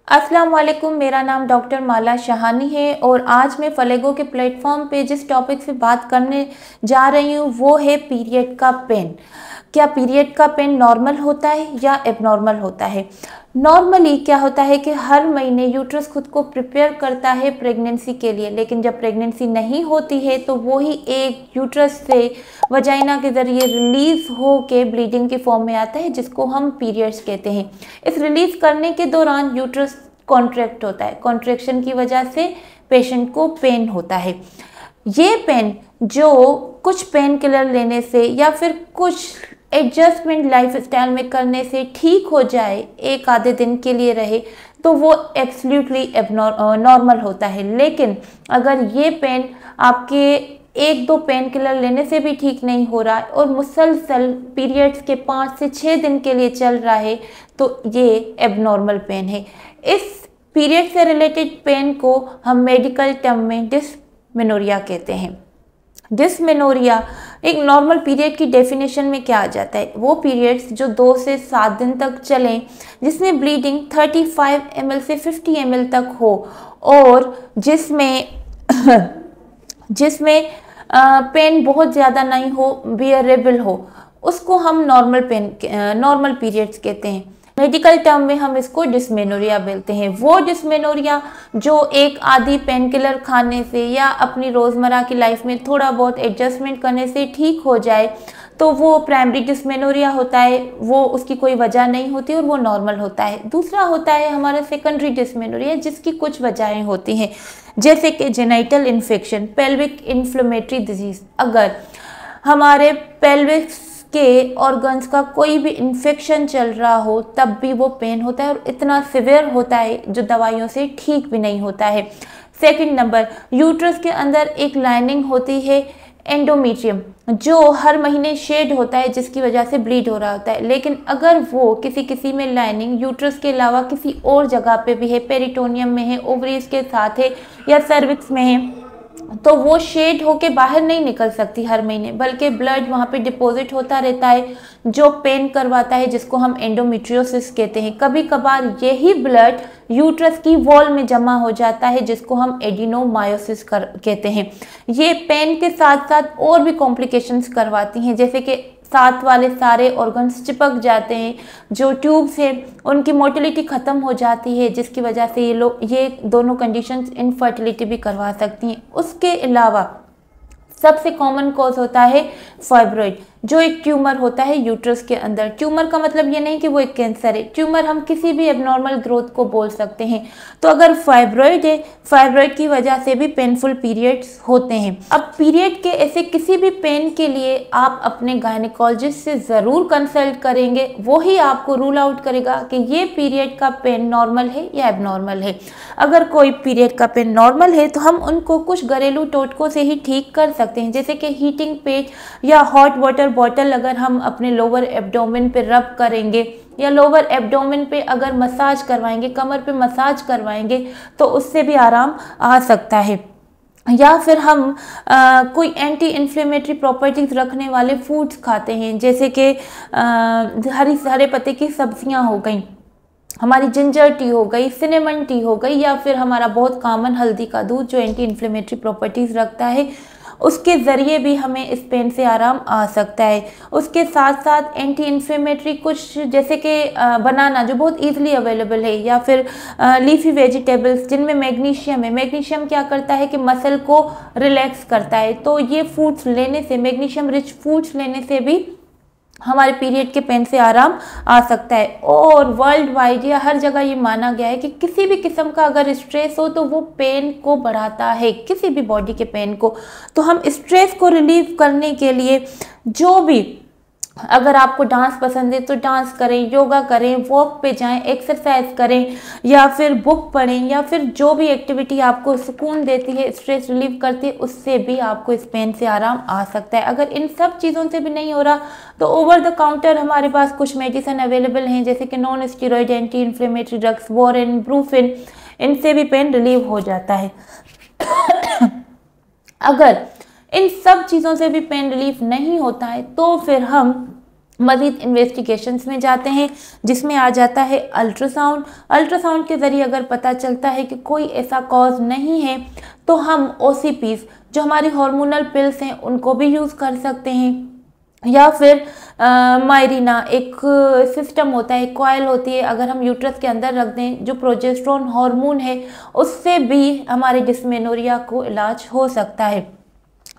अस्सलाम वालेकुम। मेरा नाम डॉक्टर माला शाहानी है और आज मैं फलेगो के प्लेटफॉर्म पे जिस टॉपिक से बात करने जा रही हूँ वो है पीरियड का पेन। क्या पीरियड का पेन नॉर्मल होता है या एबनॉर्मल होता है? नॉर्मली क्या होता है कि हर महीने यूट्रस खुद को प्रिपेयर करता है प्रेगनेंसी के लिए, लेकिन जब प्रेगनेंसी नहीं होती है तो वो ही एक यूट्रस से वजाइना के ज़रिए रिलीज हो के ब्लीडिंग के फॉर्म में आता है, जिसको हम पीरियड्स कहते हैं। इस रिलीज करने के दौरान यूट्रस कॉन्ट्रैक्ट होता है। कॉन्ट्रैक्शन की वजह से पेशेंट को पेन होता है। ये पेन जो कुछ पेन किलर लेने से या फिर कुछ एडजस्टमेंट लाइफ स्टाइल में करने से ठीक हो जाए, एक आधे दिन के लिए रहे, तो वो एब्सोल्युटली नॉर्मल होता है। लेकिन अगर ये पेन आपके एक दो पेन किलर लेने से भी ठीक नहीं हो रहा है और मुसलसल पीरियड्स के 5 से 6 दिन के लिए चल रहा है, तो ये एबनॉर्मल पेन है। इस पीरियड से रिलेटेड पेन को हम मेडिकल टर्म में डिस्मेनोरिया कहते हैं। डिस्मेनोरिया एक नॉर्मल पीरियड की डेफिनेशन में क्या आ जाता है? वो पीरियड्स जो 2 से 7 दिन तक चलें, जिसमें ब्लीडिंग 35 ml से 50 ml तक हो और जिसमें पेन बहुत ज़्यादा नहीं हो, बियरेबल हो, उसको हम नॉर्मल पीरियड्स कहते हैं। मेडिकल टर्म में हम इसको डिस्मेनोरिया बोलते हैं। वो डिस्मेनोरिया जो एक आधी पेन किलर खाने से या अपनी रोज़मर्रा की लाइफ में थोड़ा बहुत एडजस्टमेंट करने से ठीक हो जाए, तो वो प्राइमरी डिस्मेनोरिया होता है। वो उसकी कोई वजह नहीं होती और वो नॉर्मल होता है। दूसरा होता है हमारा सेकेंडरी डिस्मेनोरिया, जिसकी कुछ वजहें होती हैं, जैसे कि genital infection, pelvic inflammatory disease. अगर हमारे पेल्विक के ऑर्गन्स का कोई भी इन्फेक्शन चल रहा हो, तब भी वो पेन होता है और इतना सिवियर होता है जो दवाइयों से ठीक भी नहीं होता है। सेकंड नंबर, यूट्रस के अंदर एक लाइनिंग होती है एंडोमेट्रियम, जो हर महीने शेड होता है, जिसकी वजह से ब्लीड हो रहा होता है। लेकिन अगर वो किसी में लाइनिंग यूट्रस के अलावा किसी और जगह पे भी है, पेरिटोनियम में है, ओवरीज के साथ है या सर्विक्स में है, तो वो शेड होके बाहर नहीं निकल सकती हर महीने, बल्कि ब्लड वहाँ पे डिपॉजिट होता रहता है जो पेन करवाता है, जिसको हम एंडोमेट्रियोसिस कहते हैं। कभी कभार यही ब्लड यूट्रस की वॉल में जमा हो जाता है, जिसको हम एडिनोमायोसिस कहते हैं। ये पेन के साथ साथ और भी कॉम्प्लिकेशंस करवाती हैं, जैसे कि साथ वाले सारे ऑर्गन्स चिपक जाते हैं, जो ट्यूब्स हैं उनकी मोटिलिटी ख़त्म हो जाती है, जिसकी वजह से ये दोनों कंडीशंस इनफर्टिलिटी भी करवा सकती हैं। उसके अलावा सबसे कॉमन कॉज होता है फाइब्रॉइड, जो एक ट्यूमर होता है यूट्रस के अंदर। ट्यूमर का मतलब ये नहीं कि वो एक कैंसर है, ट्यूमर हम किसी भी एबनॉर्मल ग्रोथ को बोल सकते हैं। तो अगर फाइब्रॉइड है, फाइब्रॉइड की वजह से भी पेनफुल पीरियड्स होते हैं। अब पीरियड के ऐसे किसी भी पेन के लिए आप अपने गायनेकोलॉजिस्ट से ज़रूर कंसल्ट करेंगे, वो ही आपको रूल आउट करेगा कि ये पीरियड का पेन नॉर्मल है या एबनॉर्मल है। अगर कोई पीरियड का पेन नॉर्मल है तो हम उनको कुछ घरेलू टोटकों से ही ठीक कर सकते हैं, जैसे कि हीटिंग पेज या हॉट वाटर बॉटल अगर हम अपने लोअर एब्डोमेन पे रब करेंगे या लोअर एब्डोमेन पे अगर मसाज करवाएंगे, कमर पे मसाज करवाएंगे, तो उससे भी आराम आ सकता है। या फिर हम कोई एंटी इन्फ्लेमेटरी प्रॉपर्टीज रखने वाले फूड्स खाते हैं, जैसे कि हरे पत्ते की सब्जियां हो गई, हमारी जिंजर टी हो गई, सिनेमन टी हो गई, या फिर हमारा बहुत कॉमन हल्दी का दूध जो एंटी इन्फ्लेमेटरी प्रॉपर्टीज़ रखता है, उसके ज़रिए भी हमें इस पेन से आराम आ सकता है। उसके साथ साथ एंटी इन्फ्लेमेटरी कुछ जैसे कि बनाना जो बहुत ईजिली अवेलेबल है, या फिर लीफी वेजिटेबल्स जिनमें मैग्नीशियम है। मैग्नीशियम क्या करता है कि मसल को रिलैक्स करता है, तो ये फूड्स लेने से, मैग्नीशियम रिच फूड्स लेने से भी हमारे पीरियड के पेन से आराम आ सकता है। और वर्ल्ड वाइड या हर जगह ये माना गया है कि किसी भी किस्म का अगर स्ट्रेस हो तो वो पेन को बढ़ाता है, किसी भी बॉडी के पेन को। तो हम स्ट्रेस को रिलीव करने के लिए जो भी, अगर आपको डांस पसंद है तो डांस करें, योगा करें, वॉक पे जाएं, एक्सरसाइज करें, या फिर बुक पढ़ें, या फिर जो भी एक्टिविटी आपको सुकून देती है, स्ट्रेस रिलीव करती है, उससे भी आपको इस पेन से आराम आ सकता है। अगर इन सब चीज़ों से भी नहीं हो रहा तो ओवर द काउंटर हमारे पास कुछ मेडिसिन अवेलेबल हैं, जैसे कि non steroid anti inflammatory drugs, Warren, Brufen, इनसे भी पेन रिलीव हो जाता है। अगर इन सब चीज़ों से भी पेन रिलीफ नहीं होता है तो फिर हम मज़ीद इन्वेस्टिगेशंस में जाते हैं, जिसमें आ जाता है अल्ट्रासाउंड। अल्ट्रासाउंड के ज़रिए अगर पता चलता है कि कोई ऐसा कॉज नहीं है तो हम OCPs जो हमारी हार्मोनल पिल्स हैं उनको भी यूज़ कर सकते हैं, या फिर मायरीना एक सिस्टम होता है, एक कॉइल होती है, अगर हम यूट्रस के अंदर रख दें जो प्रोजेस्टेरोन हार्मोन है, उससे भी हमारे डिस्मेनोरिया को इलाज हो सकता है।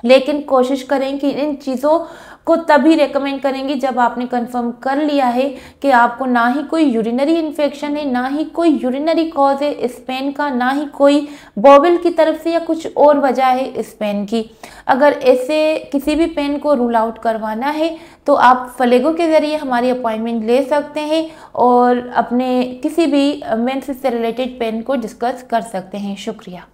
लेकिन कोशिश करें कि इन चीज़ों को तभी रेकमेंड करेंगे जब आपने कंफर्म कर लिया है कि आपको ना ही कोई यूरिनरी इन्फेक्शन है, ना ही कोई यूरिनरी कॉज है इस पेन का, ना ही कोई बॉबल की तरफ से या कुछ और वजह है इस पेन की। अगर ऐसे किसी भी पेन को रूल आउट करवाना है तो आप फलेगो के ज़रिए हमारी अपॉइंटमेंट ले सकते हैं और अपने किसी भी मेंसेस से रिलेटेड पेन को डिस्कस कर सकते हैं। शुक्रिया।